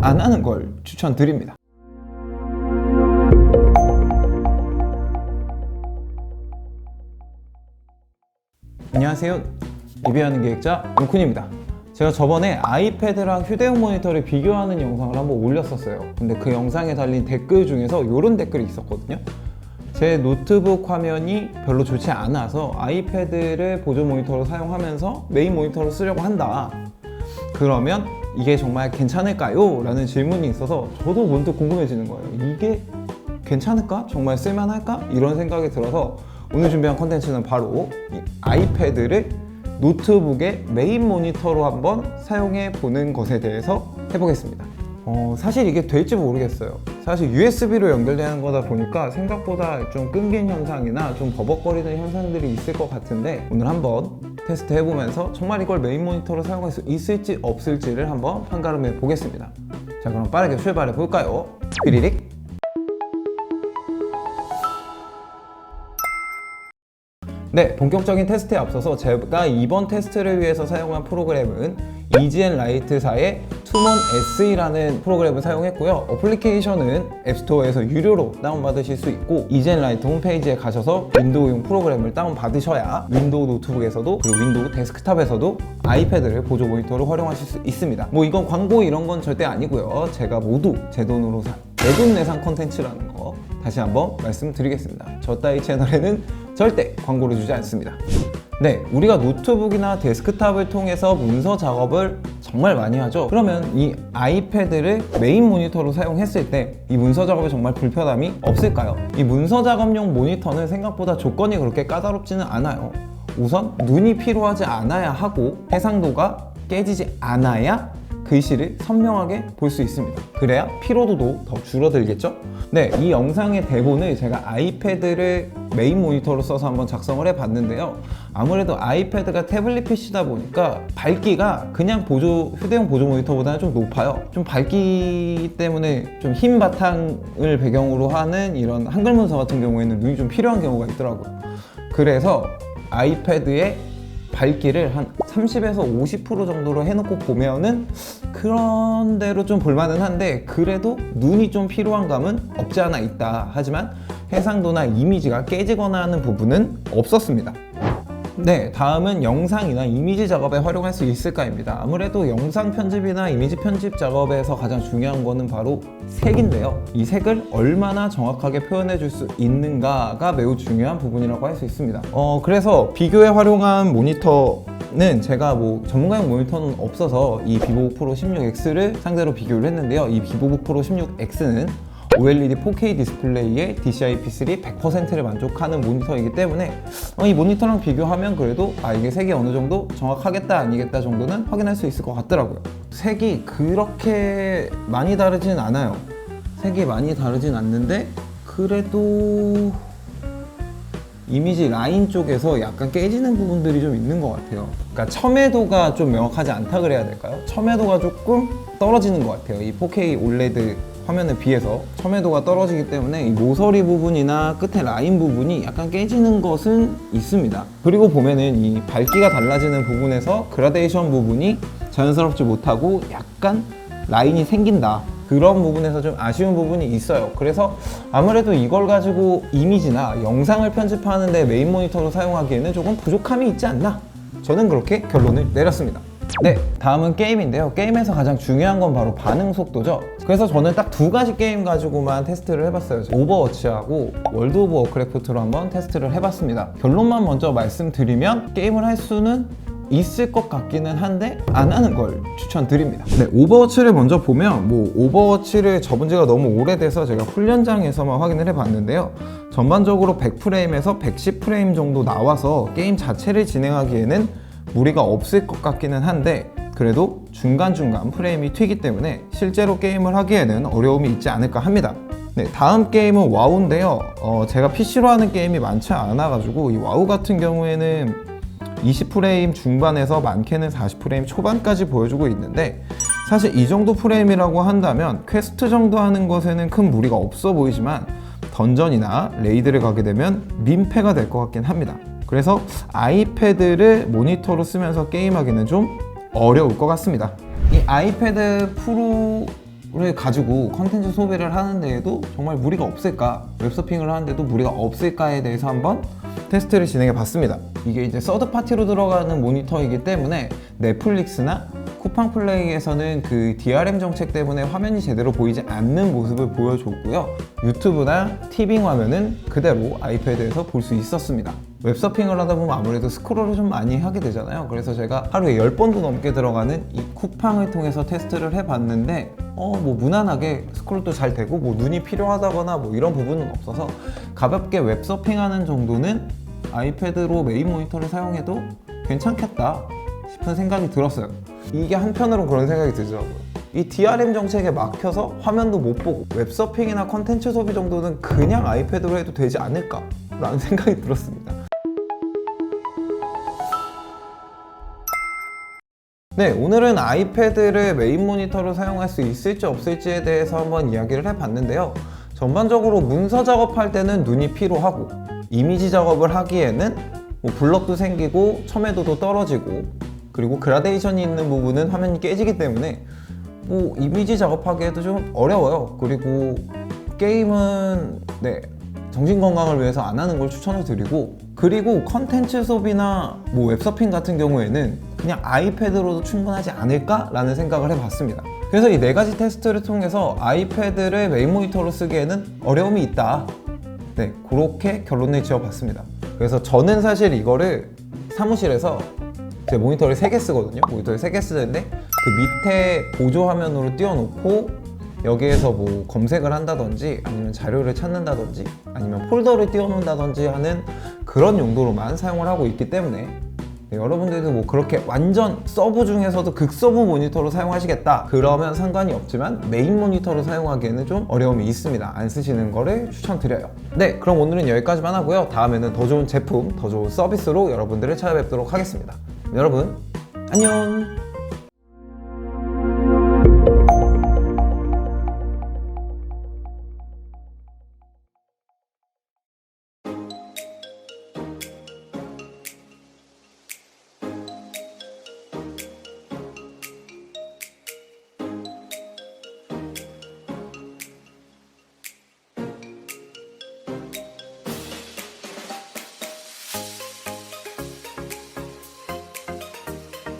안 하는 걸 추천드립니다. 안녕하세요, 리뷰하는 기획자 용쿤입니다. 제가 저번에 아이패드랑 휴대용 모니터를 비교하는 영상을 한번 올렸었어요. 근데 그 영상에 달린 댓글 중에서 이런 댓글이 있었거든요. 제 노트북 화면이 별로 좋지 않아서 아이패드를 보조 모니터로 사용하면서 메인 모니터로 쓰려고 한다. 그러면 이게 정말 괜찮을까요? 라는 질문이 있어서 저도 문득 궁금해지는 거예요. 이게 괜찮을까? 정말 쓸만할까? 이런 생각이 들어서 오늘 준비한 컨텐츠는 바로 이 아이패드를 노트북의 메인 모니터로 한번 사용해 보는 것에 대해서 해보겠습니다. 사실 이게 될지 모르겠어요. 사실 USB로 연결되는 거다 보니까 생각보다 좀 끊긴 현상이나 좀 버벅거리는 현상들이 있을 것 같은데, 오늘 한번 테스트 해보면서 정말 이걸 메인 모니터로 사용할 수 있을지 없을지를 한번 판가름해 보겠습니다. 자, 그럼 빠르게 출발해 볼까요? 삐리릭. 네, 본격적인 테스트에 앞서서 제가 이번 테스트를 위해서 사용한 프로그램은 EGN라이트사의 투몬 SE라는 프로그램을 사용했고요. 어플리케이션은 앱스토어에서 유료로 다운받으실 수 있고, EGN라이트 홈페이지에 가셔서 윈도우용 프로그램을 다운받으셔야 윈도우 노트북에서도 그리고 윈도우 데스크탑에서도 아이패드를 보조 모니터로 활용하실 수 있습니다. 뭐 이건 광고 이런 건 절대 아니고요. 제가 모두 제 돈으로 산 내돈내산 컨텐츠라는 거 다시 한번 말씀드리겠습니다. 저 따위 채널에는 절대 광고를 주지 않습니다. 네, 우리가 노트북이나 데스크탑을 통해서 문서 작업을 정말 많이 하죠. 그러면 이 아이패드를 메인 모니터로 사용했을 때 이 문서 작업에 정말 불편함이 없을까요? 이 문서 작업용 모니터는 생각보다 조건이 그렇게 까다롭지는 않아요. 우선 눈이 피로하지 않아야 하고 해상도가 깨지지 않아야 글씨를 선명하게 볼 수 있습니다. 그래야 피로도도 더 줄어들겠죠? 네, 이 영상의 대본을 제가 아이패드를 메인 모니터로 써서 한번 작성을 해봤는데요. 아무래도 아이패드가 태블릿 PC다 보니까 밝기가 그냥 휴대용 보조 모니터보다는 좀 높아요. 좀 밝기 때문에 좀 흰 바탕을 배경으로 하는 이런 한글 문서 같은 경우에는 눈이 좀 필요한 경우가 있더라고요. 그래서 아이패드의 밝기를 한 30에서 50% 정도로 해놓고 보면은 그런 대로 좀 볼만은 한데, 그래도 눈이 좀 필요한 감은 없지 않아 있다. 하지만 해상도나 이미지가 깨지거나 하는 부분은 없었습니다. 네, 다음은 영상이나 이미지 작업에 활용할 수 있을까입니다. 아무래도 영상 편집이나 이미지 편집 작업에서 가장 중요한 거는 바로 색인데요. 이 색을 얼마나 정확하게 표현해 줄 수 있는가가 매우 중요한 부분이라고 할 수 있습니다. 그래서 비교에 활용한 모니터는 제가 뭐 전문가용 모니터는 없어서 이 비보북 프로 16X를 상대로 비교를 했는데요. 이 비보북 프로 16X는 OLED 4K 디스플레이에 DCI-P3 100%를 만족하는 모니터이기 때문에 이 모니터랑 비교하면 그래도 이게 색이 어느 정도 정확하겠다 아니겠다 정도는 확인할 수 있을 것 같더라고요. 색이 그렇게 많이 다르진 않아요. 색이 많이 다르진 않는데 그래도 이미지 라인 쪽에서 약간 깨지는 부분들이 좀 있는 것 같아요. 그러니까 첨예도가 좀 명확하지 않다 그래야 될까요? 첨예도가 조금 떨어지는 것 같아요. 이 4K OLED 화면에 비해서 첨예도가 떨어지기 때문에 이 모서리 부분이나 끝에 라인 부분이 약간 깨지는 것은 있습니다. 그리고 보면은 이 밝기가 달라지는 부분에서 그라데이션 부분이 자연스럽지 못하고 약간 라인이 생긴다. 그런 부분에서 좀 아쉬운 부분이 있어요. 그래서 아무래도 이걸 가지고 이미지나 영상을 편집하는데 메인 모니터로 사용하기에는 조금 부족함이 있지 않나? 저는 그렇게 결론을 내렸습니다. 네, 다음은 게임인데요. 게임에서 가장 중요한 건 바로 반응 속도죠. 그래서 저는 딱 두 가지 게임 가지고만 테스트를 해봤어요. 오버워치하고 월드 오브 워크래프트로 한번 테스트를 해봤습니다. 결론만 먼저 말씀드리면 게임을 할 수는 있을 것 같기는 한데 안 하는 걸 추천드립니다. 네, 오버워치를 먼저 보면 오버워치를 접은 지가 너무 오래돼서 제가 훈련장에서만 확인을 해봤는데요. 전반적으로 100프레임에서 110프레임 정도 나와서 게임 자체를 진행하기에는 무리가 없을 것 같기는 한데, 그래도 중간중간 프레임이 튀기 때문에 실제로 게임을 하기에는 어려움이 있지 않을까 합니다. 네, 다음 게임은 와우인데요. 제가 PC로 하는 게임이 많지 않아가지고 이 와우 같은 경우에는 20프레임 중반에서 많게는 40프레임 초반까지 보여주고 있는데, 사실 이 정도 프레임이라고 한다면 퀘스트 정도 하는 것에는 큰 무리가 없어 보이지만 던전이나 레이드를 가게 되면 민폐가 될 것 같긴 합니다. 그래서 아이패드를 모니터로 쓰면서 게임하기는 좀 어려울 것 같습니다. 이 아이패드 프로를 이거를 가지고 컨텐츠 소비를 하는 데에도 정말 무리가 없을까, 웹서핑을 하는데도 무리가 없을까에 대해서 한번 테스트를 진행해 봤습니다. 이게 이제 서드파티로 들어가는 모니터이기 때문에 넷플릭스나 쿠팡플레이에서는 그 DRM 정책 때문에 화면이 제대로 보이지 않는 모습을 보여줬고요. 유튜브나 티빙 화면은 그대로 아이패드에서 볼 수 있었습니다. 웹서핑을 하다 보면 아무래도 스크롤을 좀 많이 하게 되잖아요. 그래서 제가 하루에 10번도 넘게 들어가는 이 쿠팡을 통해서 테스트를 해봤는데 뭐 무난하게 스크롤도 잘 되고 뭐 눈이 필요하다거나 뭐 이런 부분은 없어서 가볍게 웹서핑하는 정도는 아이패드로 메인 모니터를 사용해도 괜찮겠다 싶은 생각이 들었어요. 이게 한편으로는 그런 생각이 들더라고요. 이 DRM 정책에 막혀서 화면도 못 보고 웹서핑이나 컨텐츠 소비 정도는 그냥 아이패드로 해도 되지 않을까 라는 생각이 들었습니다. 네, 오늘은 아이패드를 메인 모니터로 사용할 수 있을지 없을지에 대해서 한번 이야기를 해봤는데요. 전반적으로 문서 작업할 때는 눈이 피로하고 이미지 작업을 하기에는 뭐 블럭도 생기고 첨예도도 떨어지고 그리고 그라데이션이 있는 부분은 화면이 깨지기 때문에 뭐 이미지 작업하기에도 좀 어려워요. 그리고 게임은 정신 건강을 위해서 안 하는 걸 추천을 드리고, 그리고 컨텐츠 소비나 뭐 웹서핑 같은 경우에는 그냥 아이패드로도 충분하지 않을까? 라는 생각을 해봤습니다. 그래서 이 4가지 테스트를 통해서 아이패드를 메인 모니터로 쓰기에는 어려움이 있다. 그렇게 결론을 지어봤습니다. 그래서 저는 사실 이거를 사무실에서 제 모니터를 3개 쓰거든요. 모니터를 3개 쓰는데 그 밑에 보조 화면으로 띄워놓고 여기에서 뭐 검색을 한다든지 아니면 자료를 찾는다든지 아니면 폴더를 띄워놓는다든지 하는 그런 용도로만 사용을 하고 있기 때문에 여러분들도 뭐 그렇게 완전 서브 중에서도 극서브 모니터로 사용하시겠다 그러면 상관이 없지만 메인 모니터로 사용하기에는 좀 어려움이 있습니다. 안 쓰시는 거를 추천드려요. 그럼 오늘은 여기까지만 하고요. 다음에는 더 좋은 제품, 더 좋은 서비스로 여러분들을 찾아뵙도록 하겠습니다. 여러분 안녕.